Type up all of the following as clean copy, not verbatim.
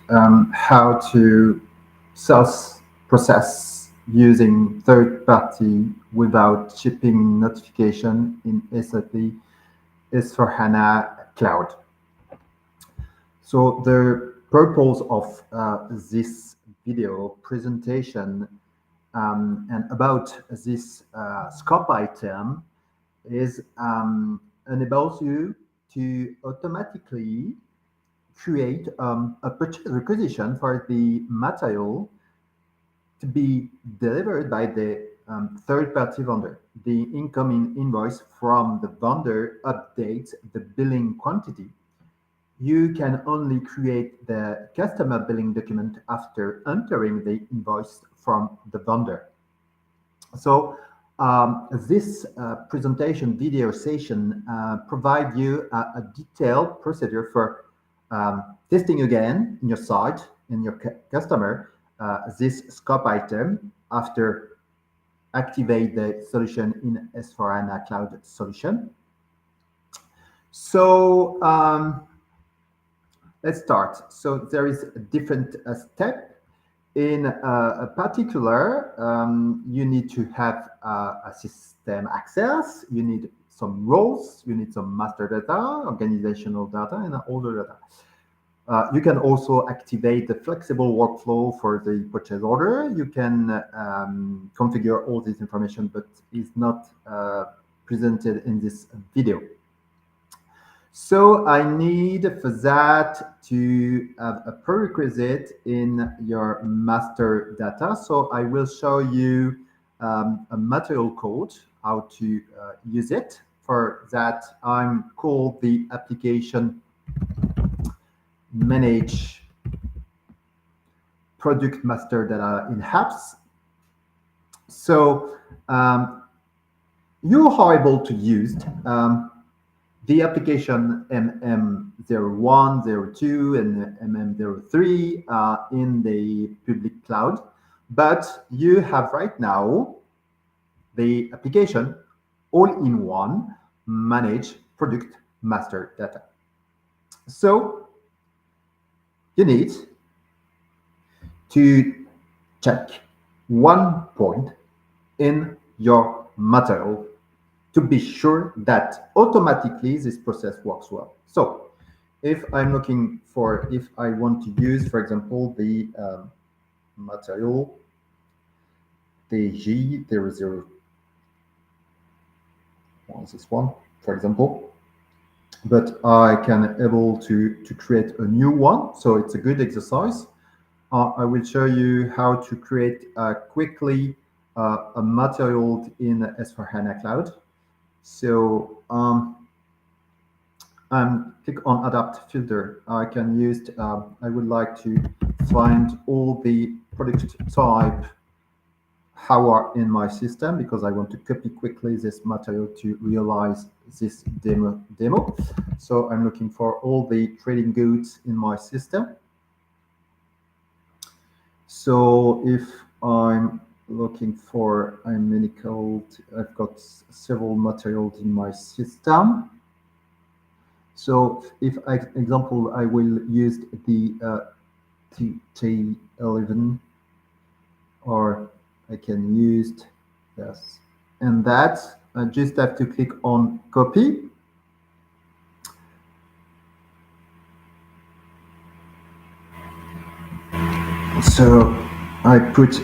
how to sales process using third party without shipping notification in SAP S/4HANA Cloud. So the purpose of this video presentation and about this scope item is enables you to automatically create a purchase requisition for the material to be delivered by the third-party vendor. The incoming invoice from the vendor updates the billing quantity. You can only create the customer billing document after entering the invoice from the vendor. So this presentation video session provide you a detailed procedure for testing again in your site, in your customer, this scope item after activate the solution in S/4HANA Cloud solution. So let's start. So there is a different step. In a particular, you need to have a system access, you need some roles, you need some master data, organizational data, and other data. You can also activate the flexible workflow for the purchase order. You can configure all this information, but it's not presented in this video. So I need for that to have a prerequisite in your master data. So I will show you a material code, how to use it. For that, I'm called the application manage product master data in apps. So you are able to use the application MM01, 02, and MM03 in the public cloud, but you have right now the application all-in-one manage product master data. So you need to check one point in your material to be sure that automatically this process works well. So if I'm looking for, if I want to use, for example, the material DG00, this one, for example, but I can able to create a new one. So it's a good exercise. I will show you how to create quickly a material in S/4HANA Cloud. So click on adapt filter. I can use, I would like to find all the product type how are in my system because I want to copy quickly this material to realize this demo. So I'm looking for all the trading goods in my system. So if I'm looking for I've got several materials in my system. So if example, I will use the T11 or I can use yes. And that I just have to click on copy. So I put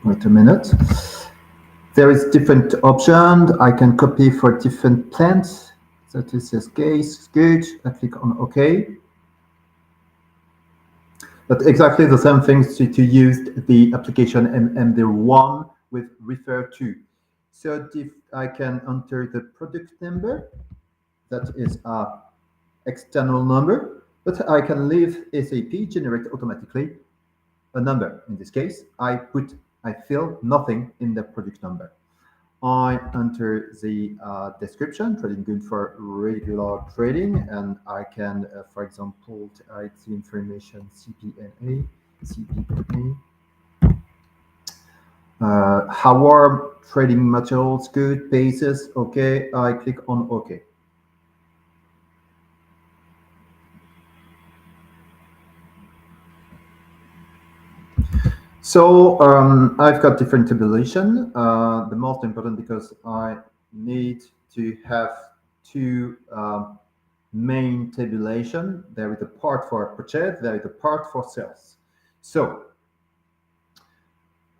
wait a minute. There is different options. I can copy for different plants. That is this case. Good. I click on OK. But exactly the same things to use the application MM01 with refer to. So if I can enter the product number, that is a external number, but I can leave SAP generate automatically a number. In this case, I fill nothing in the product number. I enter the description, trading good for regular trading, and I can, for example, write the information CPNA. How are trading materials good, basis, okay, I click on OK. So I've got different tabulation. The most important because I need to have two main tabulation. There is a part for purchase, there is a part for sales. So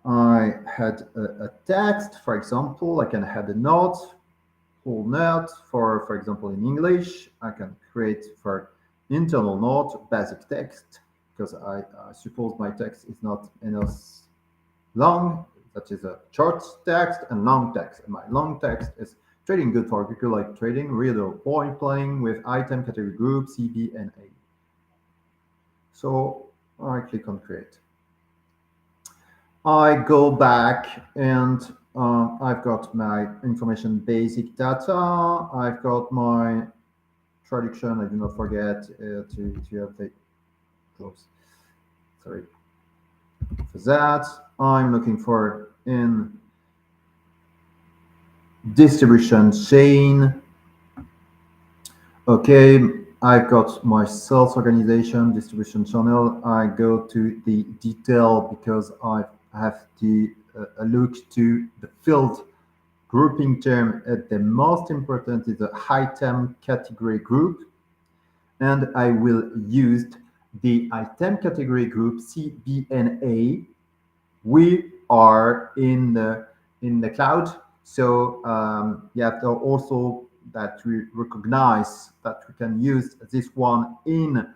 I had a text, for example, I can add a note, whole note for example, in English. I can create for internal note, basic text, because I suppose my text is not enough long, that is a short text and long text. And my long text is trading good for people like trading, read or point playing with item category group, CB and A. So I click on create. I go back and I've got my information basic data. I've got my traduction. I do not forget to have the close. Sorry. For that, I'm looking for in distribution chain. Okay, I've got my sales organization, distribution channel. I go to the detail because I have to look to the field grouping term. The most important is the item category group, and I will use the item category group C, B, and A. We are in the cloud, so you have to also that we recognize that we can use this one in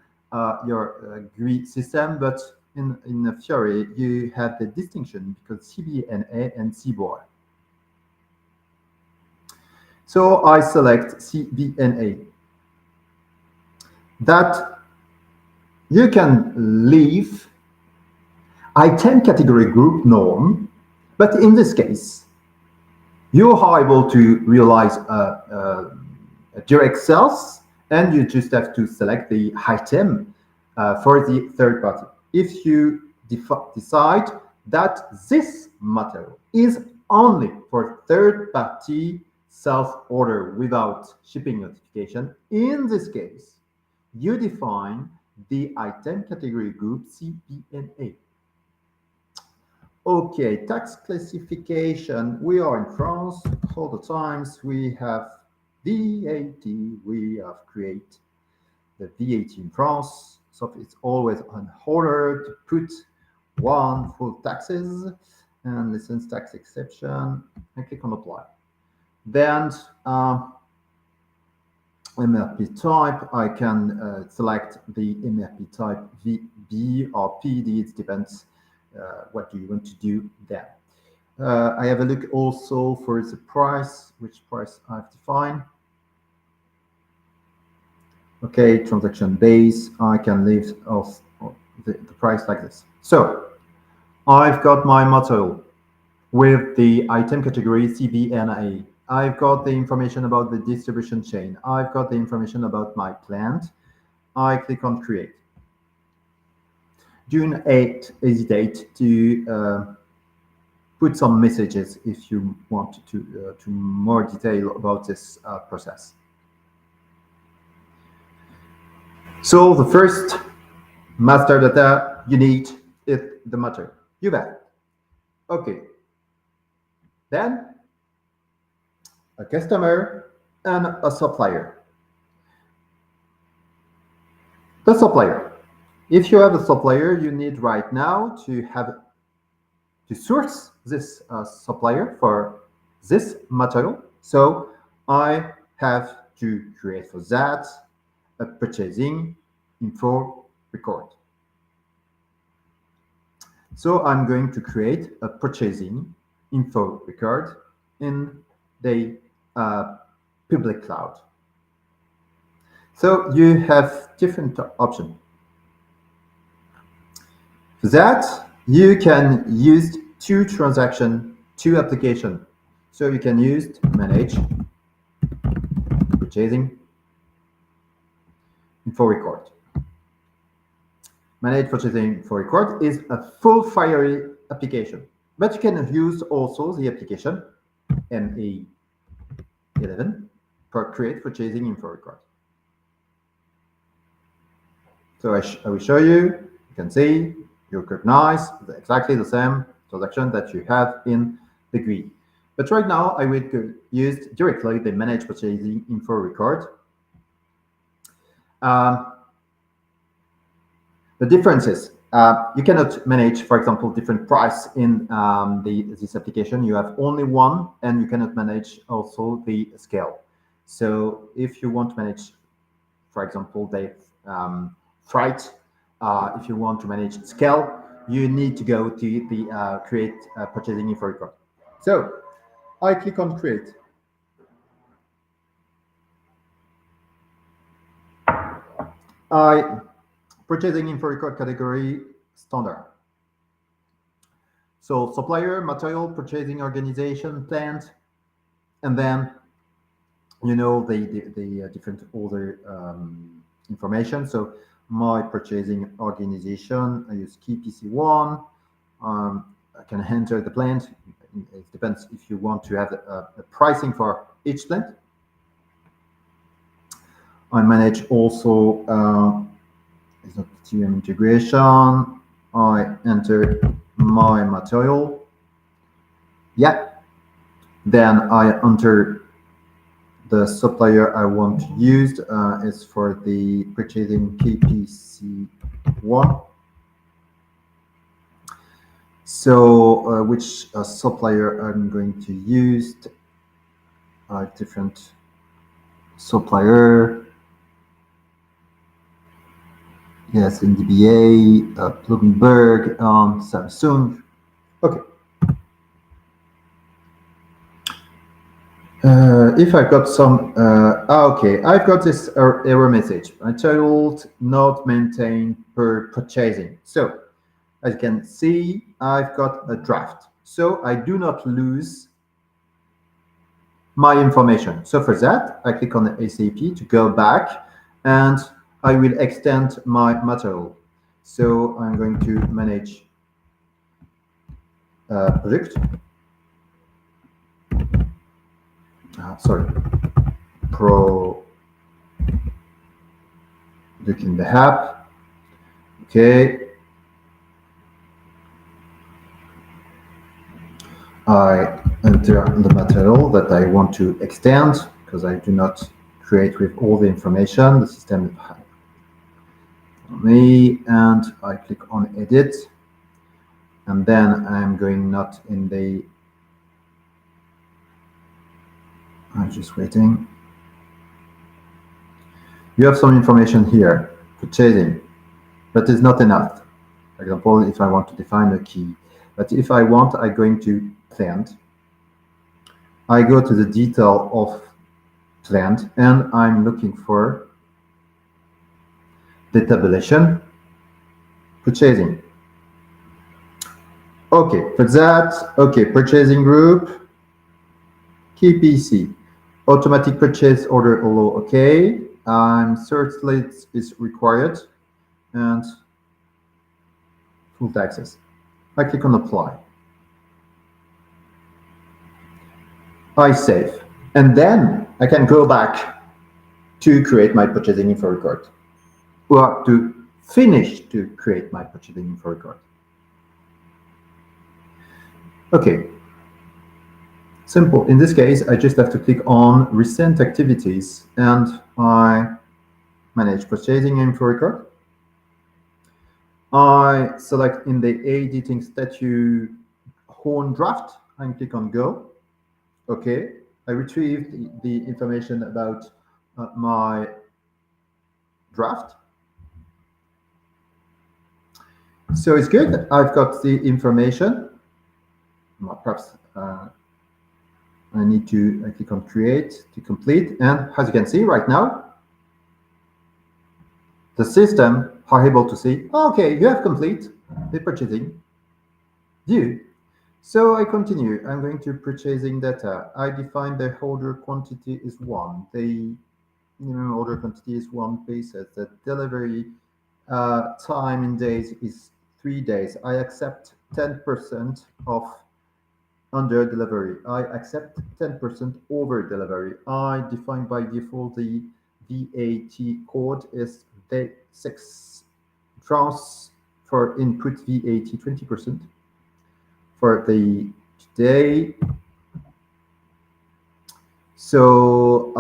your GUI system, but in Fiori you have the distinction because CB and A and CBOR. So I select C, B, and A. That you can leave item category group norm, but in this case, you are able to realize a direct sales, and you just have to select the item for the third party. If you decide that this material is only for third party sales order without shipping notification, in this case, you define the item category group C, B, and A. Okay, tax classification. We are in France all the times. We have VAT. We have created the VAT in France. So it's always on order to put one full taxes and license tax exception. I click on apply. Then MRP type, I can select the MRP type VB or PD. It depends what do you want to do there. I have a look also for the price, which price I've defined. Okay, transaction base, I can leave off the price like this. So I've got my material with the item category CB and A. I've got the information about the distribution chain. I've got the information about my plant. I click on create. Do not hesitate to put some messages if you want to more detail about this process. So the first master data you need is the material. You bet. Okay. Then a customer and a supplier. The supplier. If you have a supplier, you need right now to source this supplier for this material. So I have to create for that a purchasing info record. So I'm going to create a purchasing info record in the public cloud. So you have different options. For that, you can use two transaction, two application. So you can use manage purchasing info record. Manage purchasing info record is a full Fiori application, but you can use also the application MA11 for create purchasing info record. So I will show you. You can see You recognize exactly the same transaction that you have in the GUI. But right now, I will use directly the manage purchasing info record. Um, the difference is you cannot manage, for example, different price in this application. You have only one, and you cannot manage also the scale. So if you want to manage, for example, the freight, if you want to manage scale, you need to go to the create purchasing info record. So I click on create. I purchasing info record category standard. So supplier, material, purchasing organization, plant, and then the different other information. So my purchasing organization, I use key PC1. I can enter the plant. It depends if you want to have a pricing for each plant. I manage also TM integration. I enter my material. Yeah. Then I enter the supplier I want to use is for the purchasing KPC1. So which supplier I'm going to use? Different supplier. Yes, NDBA, Bloomberg, Samsung. Okay. If I've got some, okay, I've got this error message. I told not maintained per purchasing. So as you can see, I've got a draft. So I do not lose my information. So for that, I click on the SAP to go back and I will extend my material. So I'm going to manage project. Sorry, product in the app. Okay. I enter the material that I want to extend because I do not create with all the information. The system is me, and I click on edit, and then I'm going not in the. I'm just waiting. You have some information here, purchasing, but it's not enough. For example, if I want to define a key, but if I want, I'm going to plant. I go to the detail of plant, and I'm looking for the tabulation, purchasing. Okay, for that, okay, purchasing group, key PC, automatic purchase order allow, okay, search list is required, and full taxes. I click on apply. I save, and then I can go back to create my purchasing info record, or to finish to create my purchasing info record. Okay, simple. In this case, I just have to click on recent activities and I manage purchasing info record. I select in the editing statute own draft and click on go. Okay, I retrieved the information about my draft. So it's good. I've got the information. Perhaps I need to click on create to complete. And as you can see right now, the system are able to see, okay, you have complete the purchasing due. So I continue. I'm going to purchasing data. I define the order quantity is 1. The minimum order quantity is 1 pieces. The delivery time in days is 3 days. I accept 10% of under delivery. I accept 10% over delivery. I define by default the VAT code is the 6 France for input VAT 20% for the today. So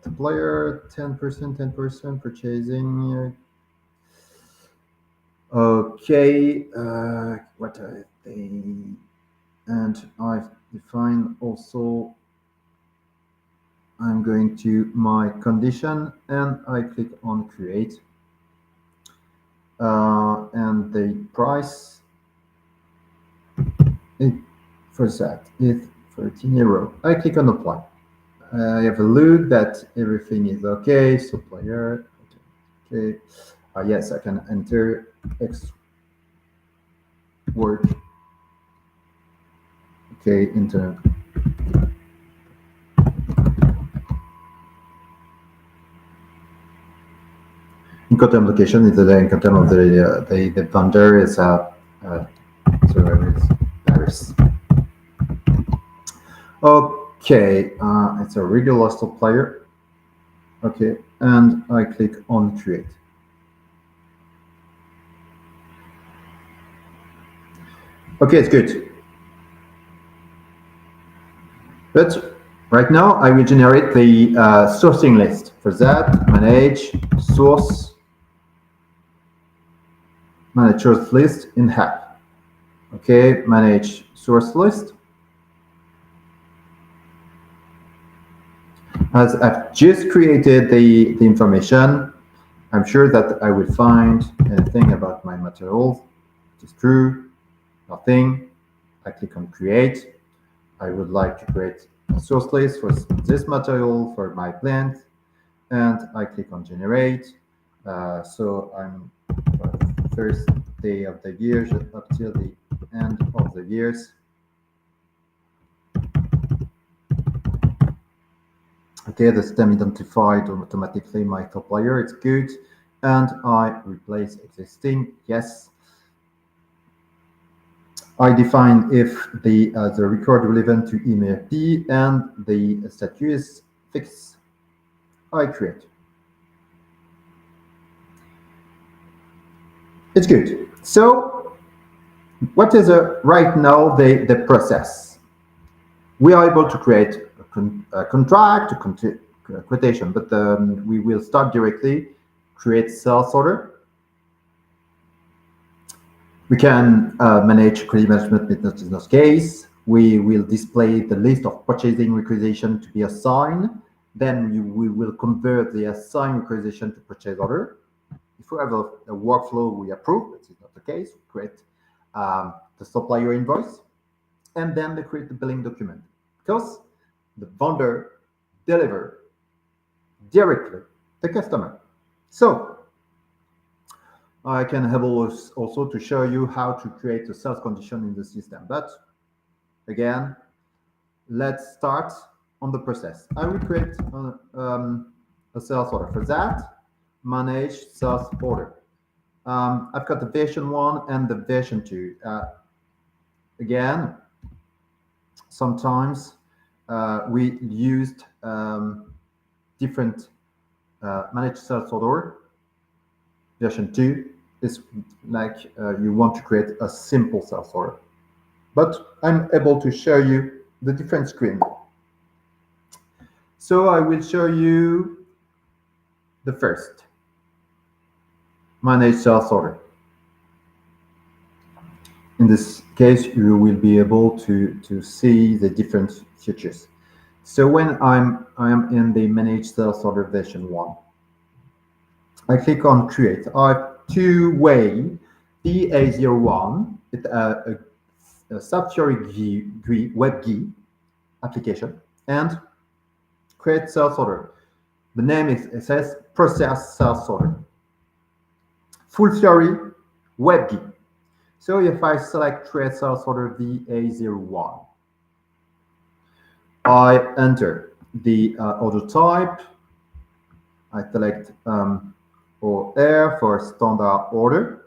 supplier 10% purchasing. Okay, what are they? And I've defined also. I'm going to my condition and I click on create. And the price for that is 13 euro. I click on apply. I have a look that everything is okay. Supplier, okay. Yes, I can enter X work. Okay, internet. Incoterm location is the incoterm of the vendor is Paris. Okay, it's a regular supplier. Okay, and I click on create. Okay, it's good. But right now I will generate the sourcing list. For that, manage source list in app. Okay, manage source list. As I've just created the information, I'm sure that I will find anything about my materials. It is true, nothing. I click on create. I would like to create a source list for this material for my plant, and I click on generate. So I'm first day of the year up till the end of the years. Okay, the system identified automatically my supplier, it's good. And I replace existing, yes. I define if the record relevant to email P and the status fixed. I create. It's good. So what is right now the process? We are able to create a contract, a quotation, but we will start directly, create sales order. We can manage credit management methods in this case. We will display the list of purchasing requisition to be assigned. Then we will convert the assigned requisition to purchase order. If we have a workflow we approve, this is not the case, we create the supplier invoice, and then they create the billing document because the vendor deliver directly the customer. So I can have also to show you how to create a sales condition in the system. But again, let's start on the process. I will create a sales order. For that, manage sales order. I've got the version 1 and the version 2. Again, sometimes we used different managed sales order. Version 2 is like you want to create a simple sales order. But I'm able to show you the different screen. So I will show you the first, manage sales order. In this case, you will be able to see the different features. So when I am in the manage sales order version 1, I click on create. I have two-way PA01 with a SAP Fiori web GUI application and create sales order. The name it says process sales order. Full Fiori web GUI. So if I select create sales order VA01, I enter the order type. I select OR for standard order.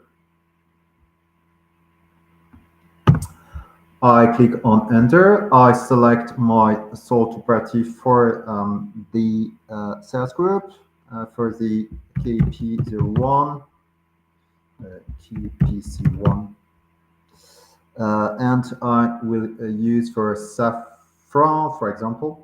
I click on enter. I select my sole party for the sales group. for the KP01, KPC1, and I will use for saffron, for example.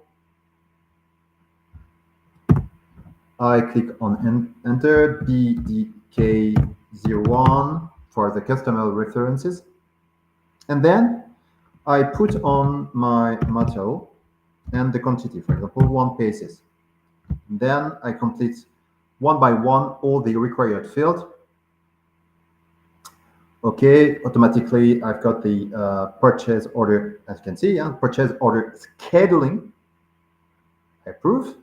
I click on enter BDK01 for the customer references, and then I put on my material and the quantity, for example, 1 pieces. And then I complete one by one all the required fields. Okay, automatically I've got the purchase order, as you can see, purchase order scheduling. Approve.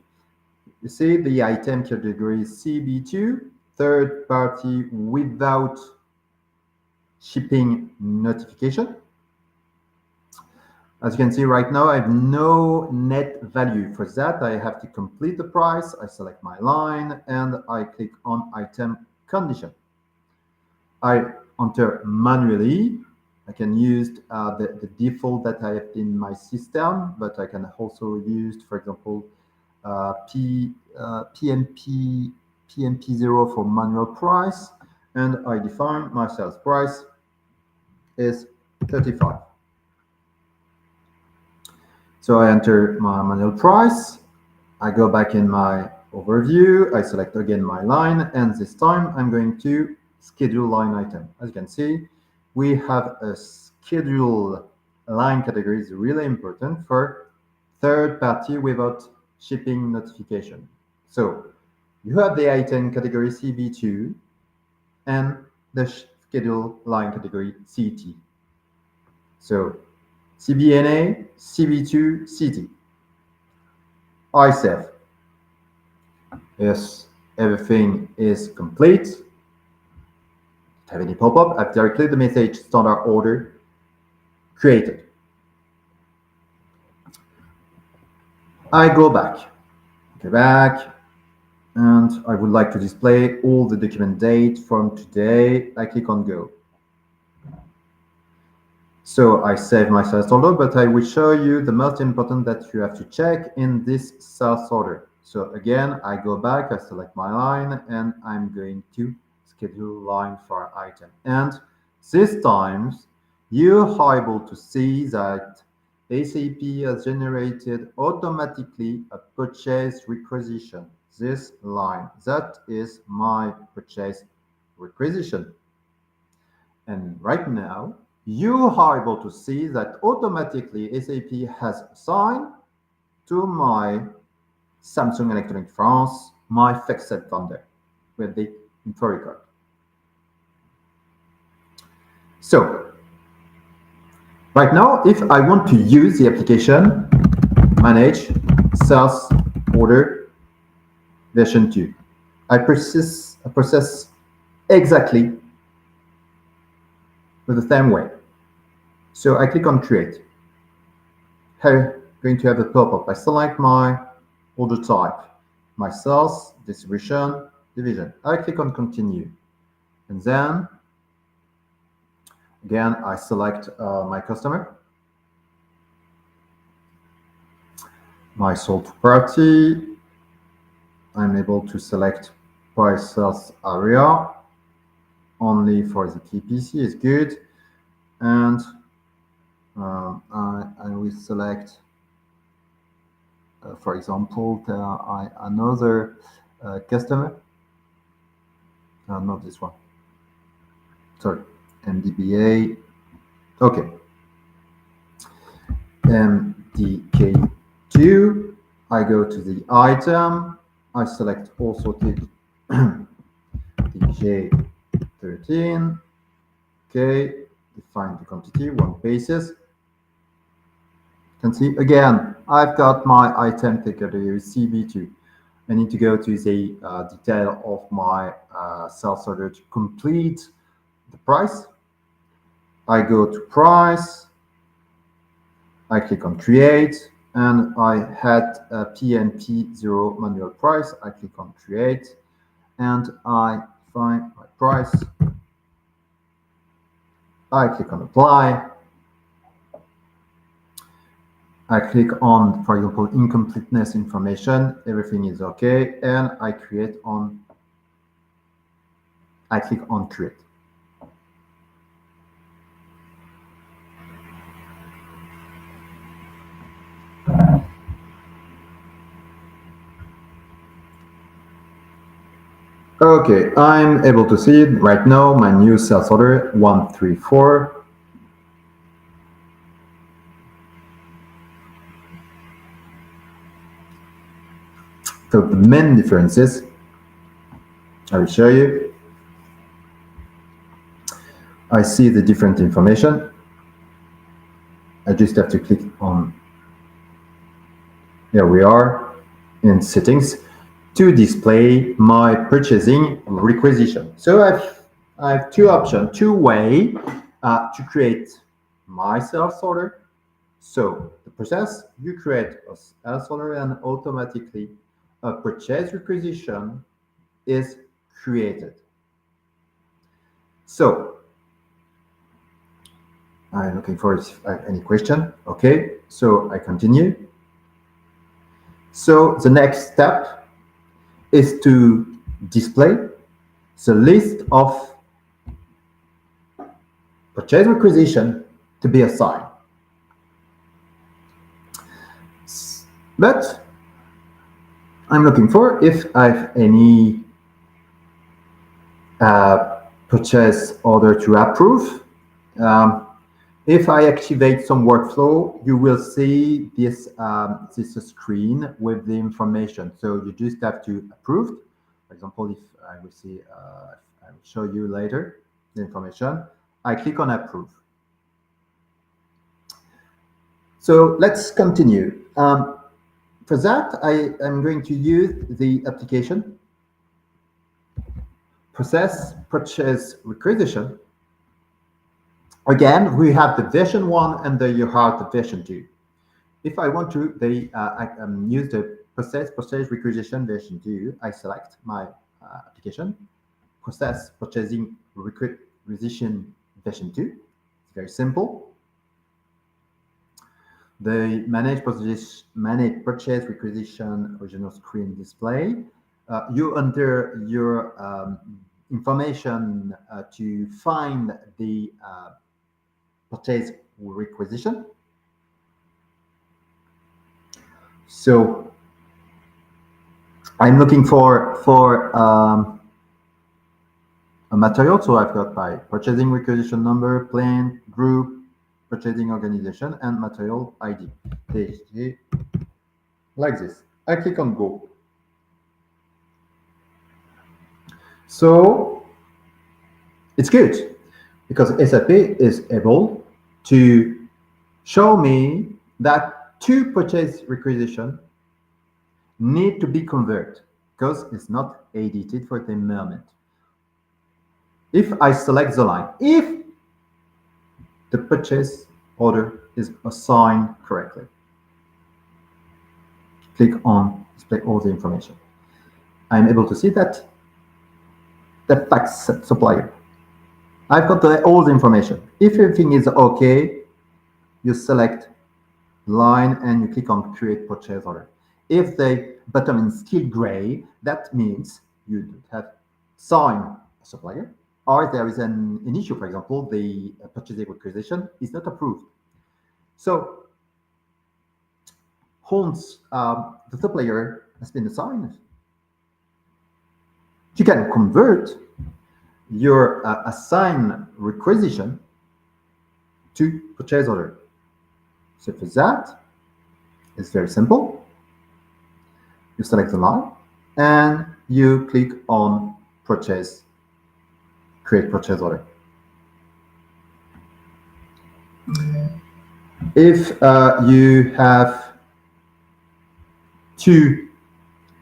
You see the item category CB2, third party without shipping notification. As you can see right now, I have no net value. For that, I have to complete the price. I select my line and I click on item condition. I enter manually. I can use the default that I have in my system, but I can also use, for example, PMP0 for manual price, and I define my sales price is 35. So I enter my manual price, I go back in my overview, I select again my line, and this time I'm going to schedule line item. As you can see, we have a schedule line category is really important for third party without shipping notification. So you have the item category CB2 and the schedule line category CT. So CBNA, CB2, CT. I save. Yes, everything is complete. Don't have any pop-up. I've directly the message standard order created. I go back, and I would like to display all the document date from today. I click on go. So I save my sales order, but I will show you the most important that you have to check in this sales order. So again, I go back, I select my line, and I'm going to schedule line for item. And this time, you are able to see that SAP has generated automatically a purchase requisition. This line, that is my purchase requisition. And right now, you are able to see that automatically SAP has assigned to my Samsung Electronics France my fixed vendor with the info record. So right now, if I want to use the application, manage sales order version 2, I process exactly with the same way. So I click on create. Here, going to have a pop-up. I select my order type, my sales, distribution, division. I click on continue. And then, again, I select my customer, my sold party. I'm able to select by sales area. Only for the KPC is good. And I will select, for example, another customer. Not this one. Sorry, MDBA. Okay. MDK2. I go to the item. I select also the J13. Okay. Define the quantity, 1 pieces. You can see again, I've got my item category CB2. I need to go to the detail of my sales order to complete the price. I go to price. I click on create, and I had a PNP0 manual price. I click on create, and I find my price. I click on apply. I click on, for example, incompleteness information, everything is okay, and I click on create. Okay, I'm able to see it right now, my new sales order 134. So the main differences, I will show you. I see the different information. I just have to click on, here we are, in settings, to display my purchasing requisition. So I have two options, two ways to create my sales order. So the process, you create a sales order and automatically a purchase requisition is created. So I'm looking for if I have any question. Okay, so I continue. So the next step is to display the list of purchase requisition to be assigned. But I'm looking for if I have any purchase order to approve. If I activate some workflow, you will see this screen with the information. So you just have to approve. For example, if I will see, I will show you later the information. I click on approve. So let's continue. For that, I am going to use the application process purchase requisition. Again, we have the version 1 and then you have the version 2. If I want to use the process purchase requisition version 2, I select my application, process purchasing requisition version 2. It's very simple. The manage purchase requisition original screen display. You enter your information to find the purchase requisition. So I'm looking for a material. So I've got my purchasing requisition number, plan, group, purchasing organization, and material ID. Like this. I click on go. So it's good because SAP is able to show me that two purchase requisition need to be converted because it's not edited for the moment. If I select the line, if the purchase order is assigned correctly, click on display all the information. I'm able to see that the fax supplier. I've got all the information. If everything is okay, you select line and you click on create purchase order. If the button is still gray, that means you don't have signed a supplier, or there is an issue. For example, the purchasing requisition is not approved. So once the supplier has been assigned, you can convert your assigned requisition to purchase order. So for that, it's very simple. You select the line and you click on purchase, create purchase order. If you have two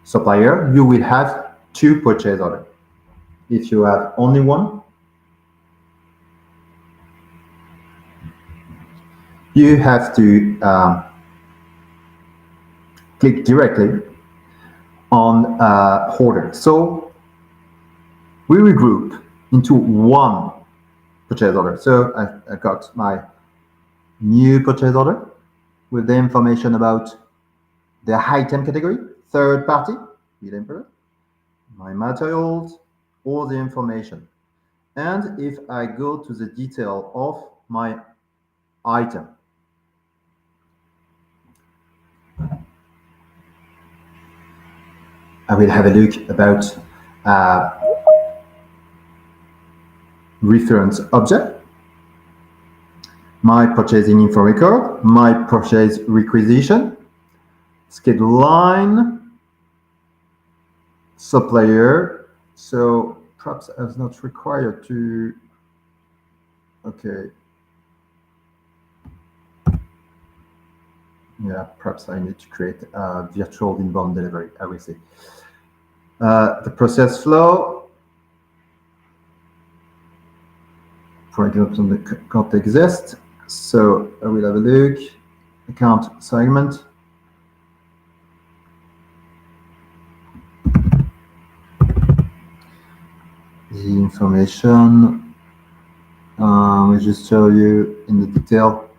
suppliers, you will have two purchase orders. If you have only one, you have to click directly on order. So we regroup into one purchase order. So I got my new purchase order. with the information about the item category, third party, bill importer, my materials, all the information. And if I go to the detail of my item, I will have a look about reference object, my purchasing info record, my purchase requisition, schedule line, supplier. So perhaps I was not required to, okay. Yeah, perhaps I need to create a virtual inbound delivery, I will see. The process flow, for example, the can't exist. So I will have a look, account segment. The information, we just show you in the detail.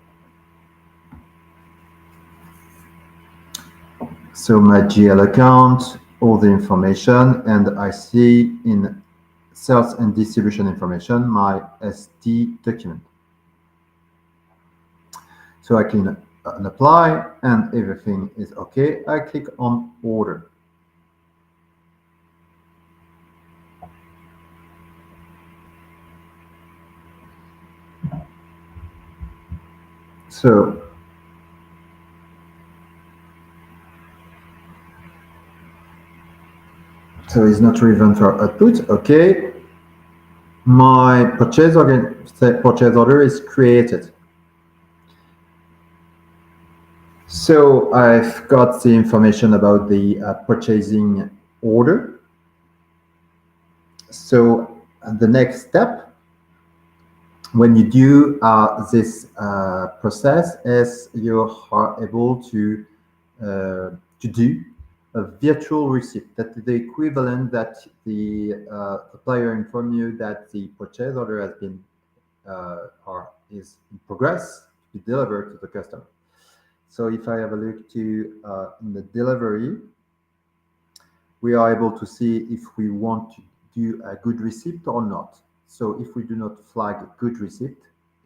So my GL account, all the information, and I see in sales and distribution information, my ST document. So I can apply and everything is okay. I click on order. So it's not relevant for output. Okay. My purchase order is created. So I've got the information about the purchasing order. So the next step, when you do this process, is you are able to do a virtual receipt. That is the equivalent that the supplier inform you that the purchase order has been or is in progress to be delivered to the customer. So if I have a look to in the delivery, we are able to see if we want to do a good receipt or not. So if we do not flag a good receipt,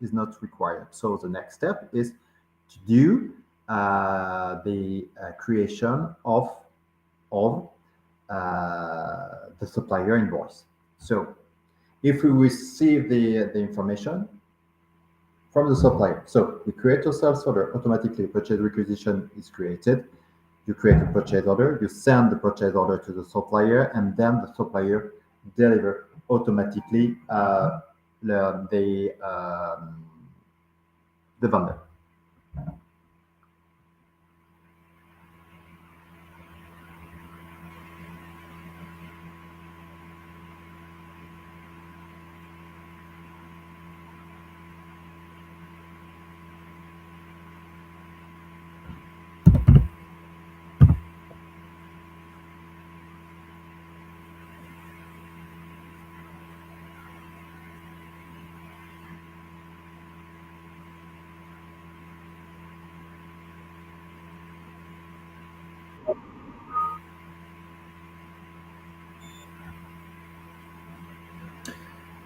is not required. So the next step is to do the creation of the supplier invoice. So if we receive the information from the supplier, so we create a sales order, automatically purchase requisition is created. You create a purchase order, you send the purchase order to the supplier, and then the supplier deliver automatically the vendor.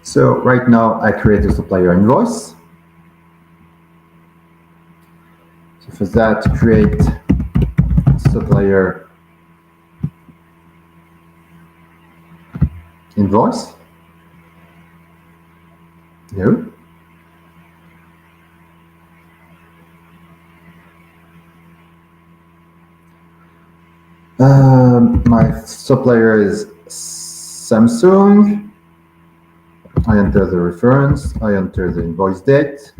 So right now I create a supplier invoice. So for that, create supplier invoice. No. My supplier is Samsung. I enter the reference, I enter the invoice date,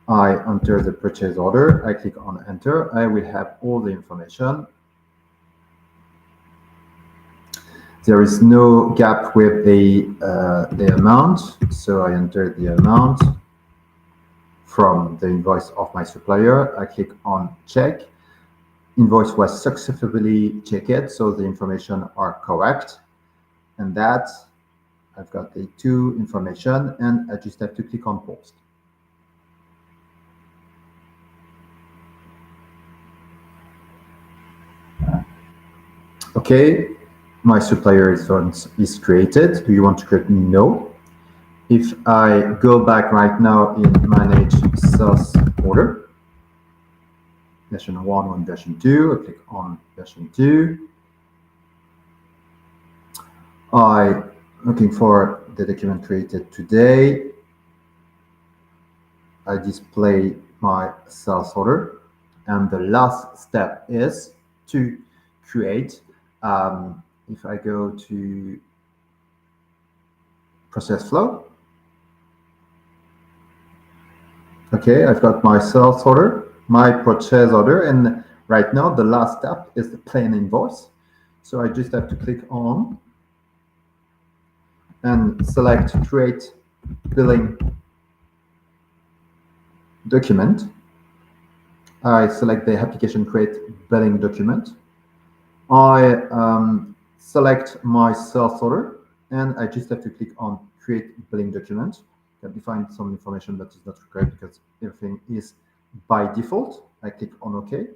I enter the purchase order, I click on enter, I will have all the information. There is no gap with the amount, so I enter the amount from the invoice of my supplier. I click on check. Invoice was successfully checked, so the information are correct. And that I've got the two information, and I just have to click on post. Okay, my supplier is created. Do you want to create? No. If I go back right now in manage sales order, version 1, version 2, I click on version 2. I'm looking for the document created today. I display my sales order. And the last step is to create, if I go to process flow, okay, I've got my sales order, my purchase order, and right now the last step is the plain invoice. So I just have to click on and select create billing document. I select the application create billing document. I select my sales order, and I just have to click on create billing document. You can define some information that is not required because everything is by default. I click on OK.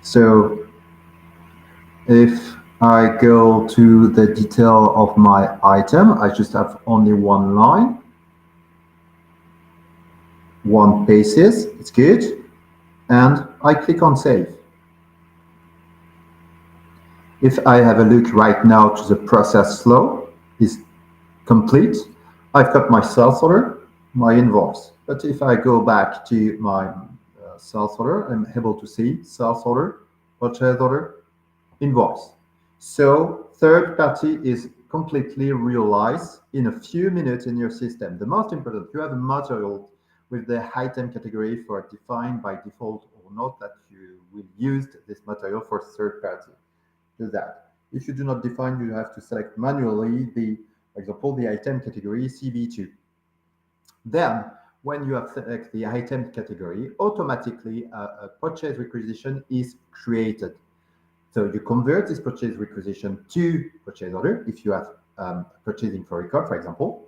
So if I go to the detail of my item, I just have only one line, one pages, it's good. And I click on save. If I have a look right now to the process flow, is complete. I've got my sales order, my invoice. But if I go back to my sales order, I'm able to see sales order, purchase order, invoice. So third party is completely realized in a few minutes in your system. The most important, you have a material with the item category for defined by default or not that you will use this material for third party. Do that. If you do not define, you have to select manually the, for example, the item category CB2. Then, when you have selected the item category, automatically a purchase requisition is created. So you convert this purchase requisition to purchase order if you have purchasing for record, for example,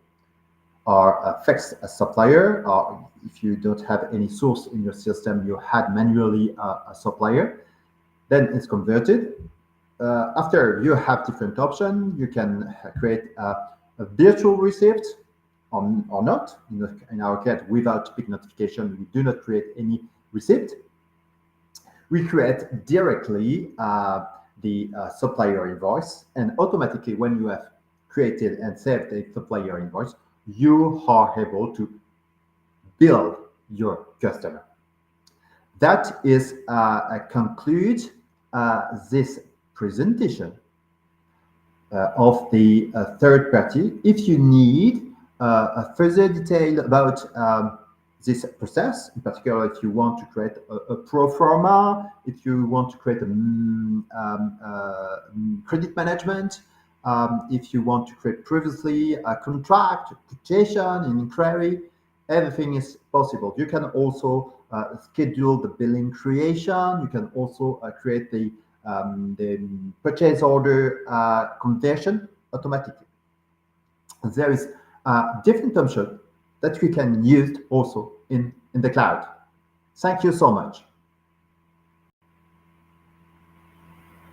or fix a supplier, or if you don't have any source in your system, you had manually a supplier, then it's converted. After you have different options, you can create a virtual receipt or not. In our case, without big notification, we do not create any receipt. We create directly the supplier invoice, and automatically when you have created and saved the supplier invoice, you are able to bill your customer. That is conclude this presentation of the third party. If you need a further detail about this process, in particular, if you want to create a pro forma, if you want to create a credit management, if you want to create previously a contract, quotation, an inquiry, everything is possible. You can also schedule the billing creation. You can also create the purchase order conversion automatically. There is different options that we can use also in the cloud. Thank you so much.